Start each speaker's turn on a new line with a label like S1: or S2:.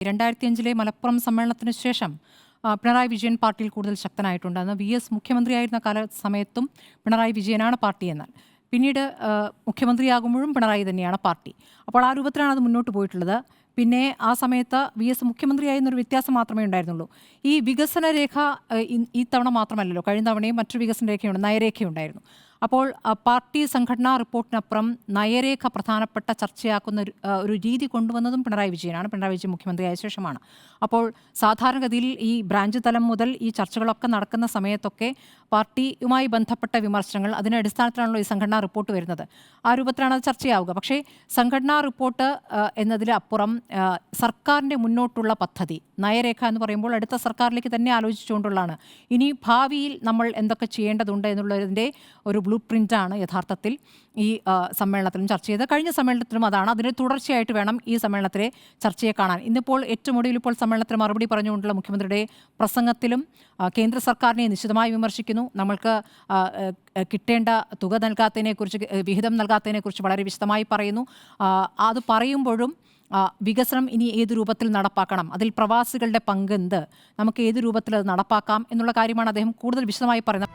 S1: 2005 മലപ്പുറം സമ്മേളനത്തിന് ശേഷം പിണറായി വിജയൻ പാർട്ടിയിൽ കൂടുതൽ ശക്തനായിട്ടുണ്ട്. അന്ന് VS മുഖ്യമന്ത്രിയായിരുന്ന സമയത്തും പിണറായി വിജയനാണ് പാർട്ടി എന്നാൽ പിന്നീട് മുഖ്യമന്ത്രിയാകുമ്പോഴും പിണറായി തന്നെയാണ് പാർട്ടി. അപ്പോൾ ആ രൂപത്തിലാണ് അത് മുന്നോട്ട് പോയിട്ടുള്ളത്. പിന്നെ ആ സമയത്ത് VS മുഖ്യമന്ത്രിയായിരുന്നൊരു വ്യത്യാസം മാത്രമേ ഉണ്ടായിരുന്നുള്ളൂ. ഈ വികസന രേഖ ഈ തവണ മാത്രമല്ലല്ലോ, കഴിഞ്ഞ തവണയും മറ്റൊരു വികസന രേഖയുണ്ട്, നയരേഖയുണ്ടായിരുന്നു. അപ്പോൾ പാർട്ടി സംഘടനാ റിപ്പോർട്ടിനപ്പുറം നയരേഖ പ്രധാനപ്പെട്ട ചർച്ചയാക്കുന്ന ഒരു രീതി കൊണ്ടുവന്നതും പിണറായി വിജയനാണ്. പിണറായി വിജയൻ മുഖ്യമന്ത്രിയായ ശേഷമാണ്. അപ്പോൾ സാധാരണഗതിയിൽ ഈ ബ്രാഞ്ച് തലം മുതൽ ഈ ചർച്ചകളൊക്കെ നടക്കുന്ന സമയത്തൊക്കെ പാർട്ടിയുമായി ബന്ധപ്പെട്ട വിമർശനങ്ങൾ, അതിൻ്റെ അടിസ്ഥാനത്തിലാണല്ലോ ഈ സംഘടനാ റിപ്പോർട്ട് വരുന്നത്. ആ രൂപത്തിലാണ് അത് ചർച്ചയാവുക. പക്ഷേ സംഘടനാ റിപ്പോർട്ട് എന്നതിലപ്പുറം സർക്കാരിൻ്റെ മുന്നോട്ടുള്ള പദ്ധതി, നയരേഖ എന്ന് പറയുമ്പോൾ അടുത്ത സർക്കാരിലേക്ക് തന്നെ ആലോചിച്ചുകൊണ്ടുള്ളതാണ്. ഇനി ഭാവിയിൽ നമ്മൾ എന്തൊക്കെ ചെയ്യേണ്ടതുണ്ട് എന്നുള്ളതിൻ്റെ ഒരു ബ്ലൂ പ്രിൻ്റാണ് യഥാർത്ഥത്തിൽ ഈ സമ്മേളനത്തിലും ചർച്ച ചെയ്തത്. കഴിഞ്ഞ സമ്മേളനത്തിലും അതാണ്. അതിന് തുടർച്ചയായിട്ട് വേണം ഈ സമ്മേളനത്തിലെ ചർച്ചയെ കാണാൻ. ഇന്നിപ്പോൾ ഏറ്റവും ഒടുവിൽ ഇപ്പോൾ സമ്മേളനത്തിന് മറുപടി പറഞ്ഞുകൊണ്ടുള്ള മുഖ്യമന്ത്രിയുടെ പ്രസംഗത്തിലും കേന്ദ്ര സർക്കാരിനെ നിശിതമായി വിമർശിക്കുന്നു. നമ്മൾക്ക് കിട്ടേണ്ട തുക നൽകാത്തതിനെക്കുറിച്ച്, വിഹിതം നൽകാത്തതിനെക്കുറിച്ച് വളരെ വിശദമായി പറയുന്നു. അത് പറയുമ്പോഴും വികസനം ഇനി ഏത് രൂപത്തിൽ നടപ്പാക്കണം, അതിൽ പ്രവാസികളുടെ പങ്കെന്ത്, നമുക്ക് ഏത് രൂപത്തിൽ അത് നടപ്പാക്കാം എന്നുള്ള കാര്യമാണ് അദ്ദേഹം കൂടുതൽ വിശദമായി പറയുന്നത്.